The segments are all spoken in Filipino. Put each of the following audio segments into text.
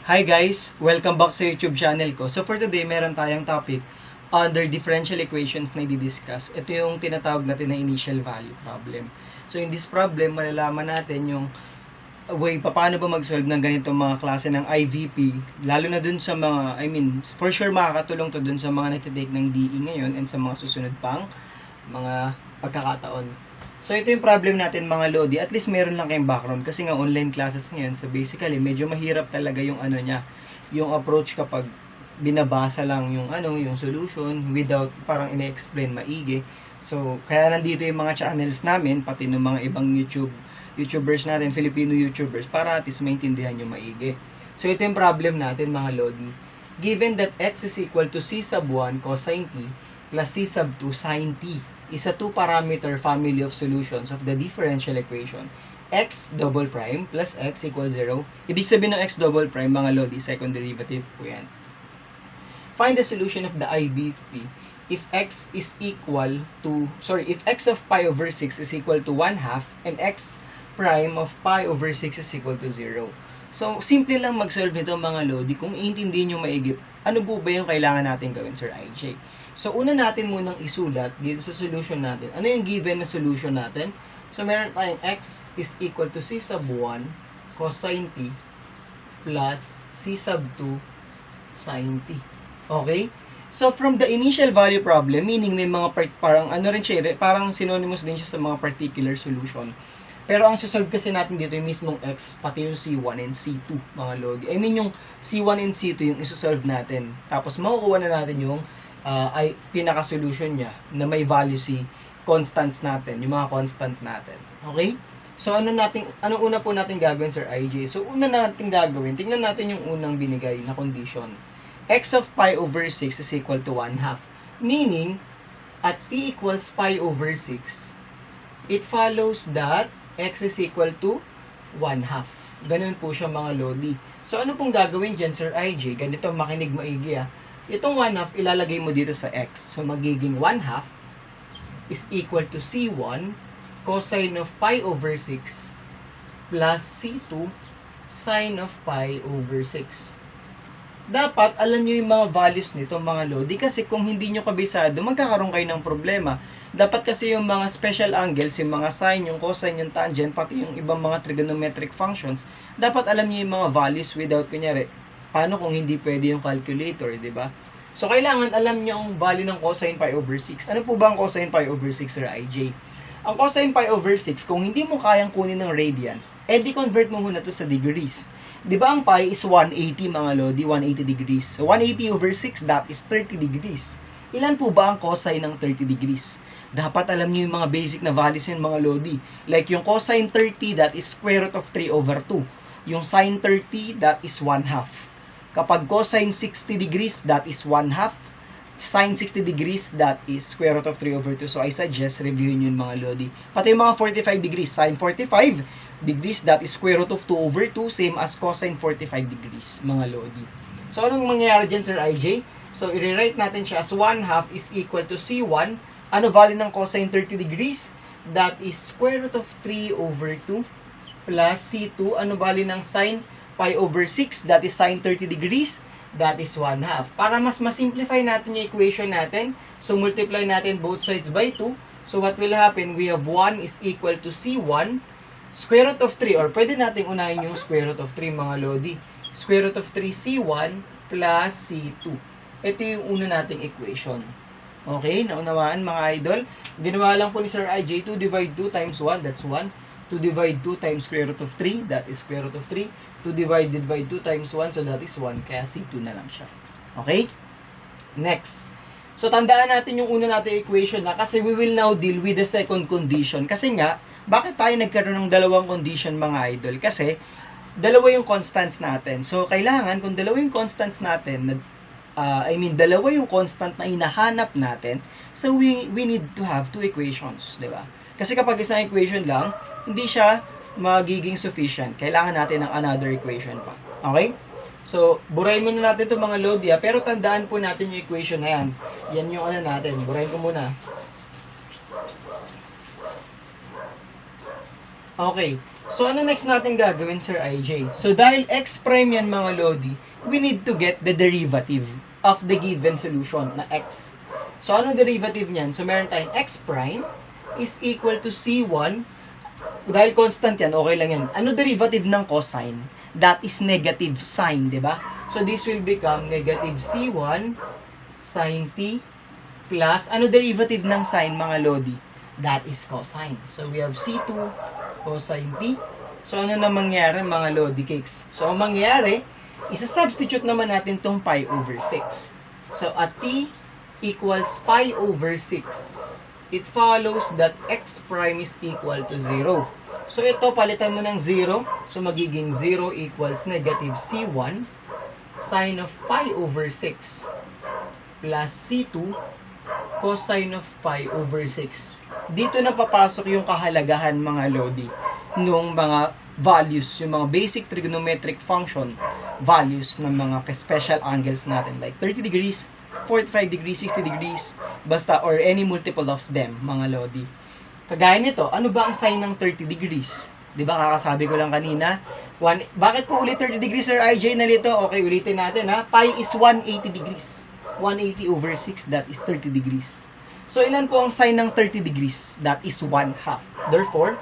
Hi guys! Welcome back sa YouTube channel ko. So for today, meron tayong topic under differential equations na i-discuss. Ito yung tinatawag natin na initial value problem. So in this problem, malalaman natin yung way paano ba mag-solve ng ganitong mga klase ng IVP, lalo na dun sa mga, for sure makakatulong to dun sa mga nagtitake ng DE ngayon and sa mga susunod pang mga pagkakataon. So ito yung problem natin mga Lodi, at least meron lang kayong background kasi nga online classes ngayon. So basically, medyo mahirap talaga yung yung approach kapag binabasa lang yung yung solution without parang ine-explain maigi. So kaya nandito yung mga channels namin, pati ng mga ibang YouTubers natin, Filipino YouTubers, para at least maintindihan nyo maigi. So ito yung problem natin mga Lodi. Given that x is equal to c sub 1 cosine t plus c sub 2 sine t is a two-parameter family of solutions of the differential equation x double prime plus x equals 0. Ibig sabihin ng x double prime, mga Lodi, second derivative po yan. Find the solution of the IVP if x is equal to, if x of pi over 6 is equal to 1/2 and x prime of pi over 6 is equal to 0. So, simple lang mag-solve nito mga Lodi kung iintindihin nyo maigi. Ano po ba yung kailangan natin gawin, Sir IJ? So, una natin munang isulat dito sa solution natin. Ano yung given na solution natin? So, meron tayong x is equal to c sub 1 cosine t plus c sub 2 sine t. Okay? So, from the initial value problem, meaning may mga parang parang synonymous din siya sa mga particular solution. Pero ang susolve kasi natin dito yung mismong x, pati yung C1 and C2, mga Lodi. Yung C1 and C2 yung isosolve natin. Tapos makukuha na natin yung pinaka-solution niya na may value si constants natin, yung mga constant natin. Okay? So anong una po natin gagawin, Sir IJ? So una natin gagawin, tingnan natin yung unang binigay na condition. X of pi over 6 is equal to 1/2. Meaning, at t equals pi over 6, it follows that x is equal to 1/2. Ganun po siya mga Lodi. So ano pong gagawin dyan, Sir IJ? Ganito, makinig maigi ah. Itong 1/2 ilalagay mo dito sa x. So magiging 1/2 is equal to C1 cosine of pi over 6 plus C2 sine of pi over 6. Dapat alam nyo yung mga values nito mga Lodi, kasi kung hindi nyo kabisado, magkakaroon kayo ng problema. Dapat kasi yung mga special angles, yung mga sine, yung cosine, yung tangent, pati yung ibang mga trigonometric functions, dapat alam nyo yung mga values without, kunyari, paano kung hindi pwede yung calculator, di ba? So, kailangan alam nyo ang value ng cosine pi over 6. Ano po ba ang cosine pi over 6, Sir IJ? Ang cosine pi over 6, kung hindi mo kayang kunin ng radians, convert mo muna to sa degrees. Di ba ang pi is 180 mga Lodi, 180 degrees. So 180 over 6, that is 30 degrees. Ilan po ba ang cosine ng 30 degrees? Dapat alam niyo yung mga basic na values yun mga Lodi. Like yung cosine 30, that is square root of 3 over 2. Yung sine 30, that is 1/2. Kapag cosine 60 degrees, that is 1/2. Sine 60 degrees, that is square root of 3 over 2. So, I suggest reviewin yun mga Lodi. Pati yung mga 45 degrees, sine 45 degrees, that is square root of 2 over 2, same as cosine 45 degrees, mga Lodi. So, anong mangyayari dyan, Sir IJ? So, i-rewrite natin siya as 1/2 is equal to C1. Ano value ng cosine 30 degrees? That is square root of 3 over 2 plus C2. Ano value ng sine pi over 6? That is sine 30 degrees. That is 1/2. Para mas ma-simplify natin yung equation natin, so multiply natin both sides by 2. So what will happen? We have 1 is equal to C1 square root of 3, or pwede natin unahin yung square root of 3 mga Lodi. Square root of 3 C1 plus C2. Ito yung una nating equation. Okay, naunawaan mga idol? Ginawa lang po ni Sir IJ, 2 divide 2 times 1, that's 1. 2 divide 2 times square root of 3, that is square root of 3. 2 divided by 2 times 1, so that is 1. Kaya C2 na lang siya. Okay? Next. So, tandaan natin yung una natin equation na, kasi we will now deal with the second condition. Kasi nga, bakit tayo nagkaroon ng dalawang condition mga idol? Kasi, dalawa yung constants natin. So, kailangan, kung dalawa yung constants natin, dalawa yung constant na hinahanap natin, so we need to have two equations, di ba? Kasi kapag isang equation lang, hindi siya magiging sufficient. Kailangan natin ng another equation pa. Okay? So, burahin muna natin itong mga Lodi, pero tandaan po natin yung equation na yan. Yan yung natin. Burahin ko muna. Okay. So, ano next natin gagawin, Sir IJ? So, dahil x prime yan mga lodi, we need to get the derivative of the given solution na x. So, ano derivative niyan? So, meron tayong x prime is equal to c1. Dahil constant yan, okay lang yan. Ano derivative ng cosine? That is negative sign, di ba? So, this will become negative c1 sin t plus, ano derivative ng sine mga lodi? That is cosine. So, we have c2 cosine t. So, ano na mangyari mga lodi cakes? So, ang mangyari, isa-substitute naman natin tong pi over 6. So, at t equals pi over 6, it follows that x prime is equal to 0. So, ito, palitan mo ng 0. So, magiging 0 equals negative c1 sine of pi over 6 plus c2 cosine of pi over 6. Dito na papasok yung kahalagahan mga lodi nung mga values, yung mga basic trigonometric function values ng mga special angles natin like 30 degrees, 45 degrees, 60 degrees, basta or any multiple of them mga lodi. Kagaya nito, ano ba ang sine ng 30 degrees? 'Di ba kakasabi ko lang kanina, bakit po ulit 30 degrees Sir IJ nalito? Okay, ulitin natin ha. Pi is 180 degrees. 180 over 6, that is 30 degrees. So, ilan po ang sine ng 30 degrees? That is 1/2. Therefore,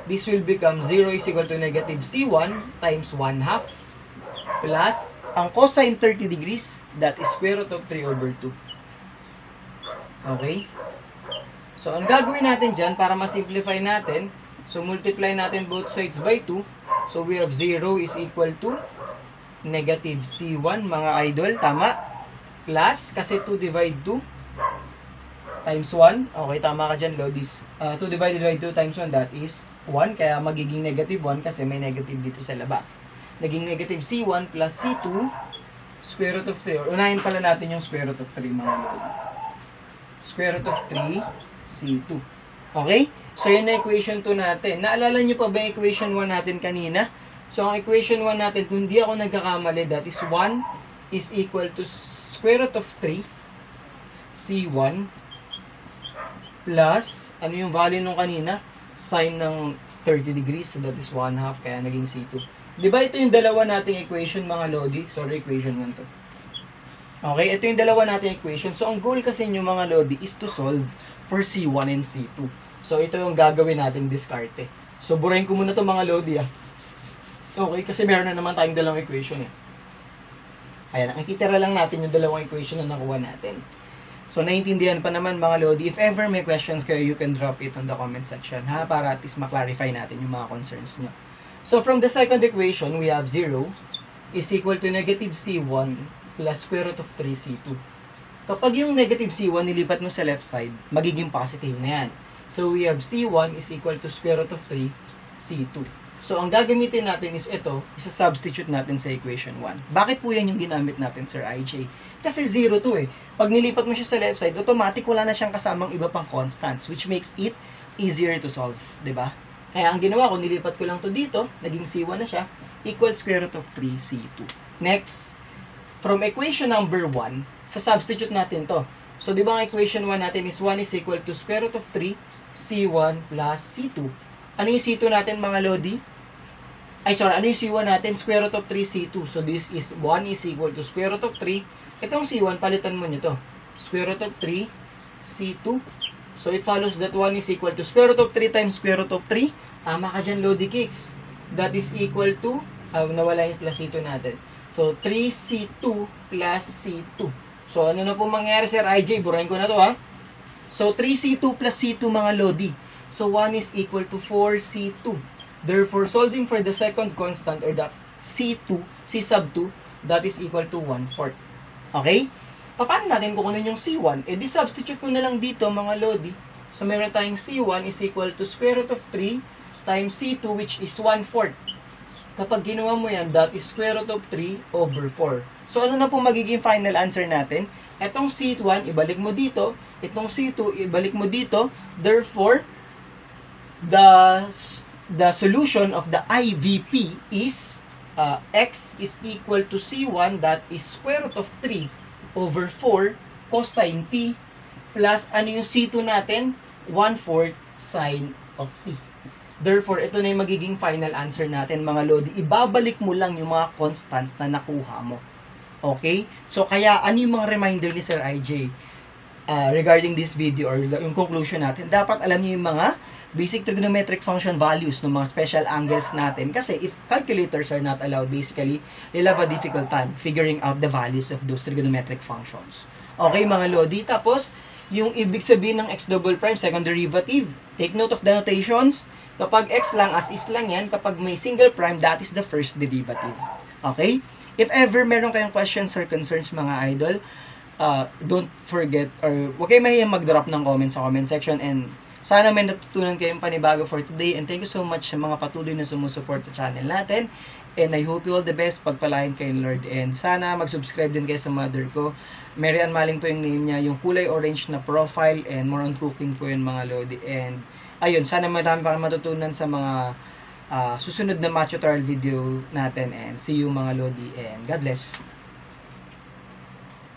this will become 0 is equal to negative c1 times 1/2 plus ang cosine 30 degrees, that is square root of 3 over 2. Okay? So, ang gagawin natin dyan, para ma-simplify natin, so, multiply natin both sides by 2. So, we have 0 is equal to negative c1, mga idol, tama? Plus, kasi 2 divide 2 times 1. Okay, tama ka dyan, Lodis. 2 divided by 2 times 1, that is 1. Kaya magiging negative 1 kasi may negative dito sa labas. Naging negative c1 plus c2 square root of 3. Or unahin pala natin yung square root of 3, mga Lodi. Square root of 3 c2. Okay? So, yun na equation 2 natin. Naalala nyo pa ba yung equation 1 natin kanina? So, ang equation 1 natin, kung di ako nagkakamali, that is 1 is equal to square root of 3 c1 plus, ano yung value nung kanina? Sine ng 30 degrees, so that is 1/2, kaya naging c2. Diba ito yung dalawa nating equation mga lodi? Sorry, equation 1 to. Okay, ito yung dalawa nating equation. So, ang goal kasi nyo mga lodi is to solve for c1 and c2. So, ito yung gagawin nating diskarte. So, burahin ko muna to mga lodi Okay, kasi meron na naman tayong dalawang equation Ayan, ang ititira lang natin yung dalawang equation na nakuha natin. So, naiintindihan pa naman mga lodi. If ever may questions kayo, you can drop it on the comment section para at least maklarify natin yung mga concerns nyo. So, from the second equation, we have 0 is equal to negative c1 plus square root of 3c2. Kapag yung negative c1 nilipat mo sa left side, magiging positive na yan. So, we have c1 is equal to square root of 3c2. So, ang gagamitin natin is ito, isa-substitute natin sa equation 1. Bakit po yan yung ginamit natin, Sir IJ? Kasi 0 to Pag nilipat mo siya sa left side, automatic wala na siyang kasamang iba pang constants, which makes it easier to solve, diba? Kaya ang ginawa ko, nilipat ko lang to dito, naging c1 na siya, equals square root of 3c2. Next, from equation number 1, sa-substitute natin to. So, di ba ang equation 1 natin is 1 is equal to square root of 3 c1 plus c2. Ano yung c2 natin mga lodi? Ano yung c1 natin? Square root of 3c2. So, this is 1 is equal to square root of 3. Itong c1, palitan mo nito. Square root of 3c2. So, it follows that 1 is equal to square root of 3 times square root of 3. Tama ka dyan, lodi kicks. That is equal to, nawala yung plus c2 natin. So, 3c2 plus c2. So, ano na po mangyari, Sir IJ? Burahin ko na to, So, 3c2 plus c2 mga lodi. So, 1 is equal to 4c2. Therefore, solving for the second constant or the c2, c sub 2, that is equal to 1/4. Okay? Paano natin kukunin yung c1? Di substitute mo na lang dito mga lodi. So, meron tayong c1 is equal to square root of 3 times c2 which is 1/4. Kapag ginawa mo yan, that is square root of 3 over 4. So, ano na po magiging final answer natin? Etong c1, ibalik mo dito. Itong c2, ibalik mo dito. Therefore, the solution of the IVP is x is equal to c1, that is square root of 3 over 4 cosine t plus ano yung c2 natin? 1/4 sine of t. Therefore, ito na yung magiging final answer natin mga Lodi. Ibabalik mo lang yung mga constants na nakuha mo. Okay? So, kaya ano yung mga reminder ni Sir IJ regarding this video or yung conclusion natin? Dapat alam niyo yung mga basic trigonometric function values ng mga special angles natin. Kasi if calculators are not allowed, basically, they'll have a difficult time figuring out the values of those trigonometric functions. Okay mga Lodi? Tapos, yung ibig sabihin ng x double prime, second derivative. Take note of the notations. Kapag x lang, as is lang yan. Kapag may single prime, that is the first derivative. Okay? If ever meron kayong questions or concerns mga idol, don't forget or huwag kayo mahiyang mag-drop ng comment sa comment section, and sana may natutunan kayong panibago for today, and thank you so much sa mga patuloy na sumusuport sa channel natin, and I hope you all the best, pagpalain kayo Lord, and sana mag-subscribe din kayo sa mother ko. Mary Ann Maling po yung name niya, yung kulay orange na profile, and more on cooking po yun mga Lodi, and ayun, sana marami pa matutunan sa mga susunod na math tutorial video natin, and see you mga Lodi, and God bless.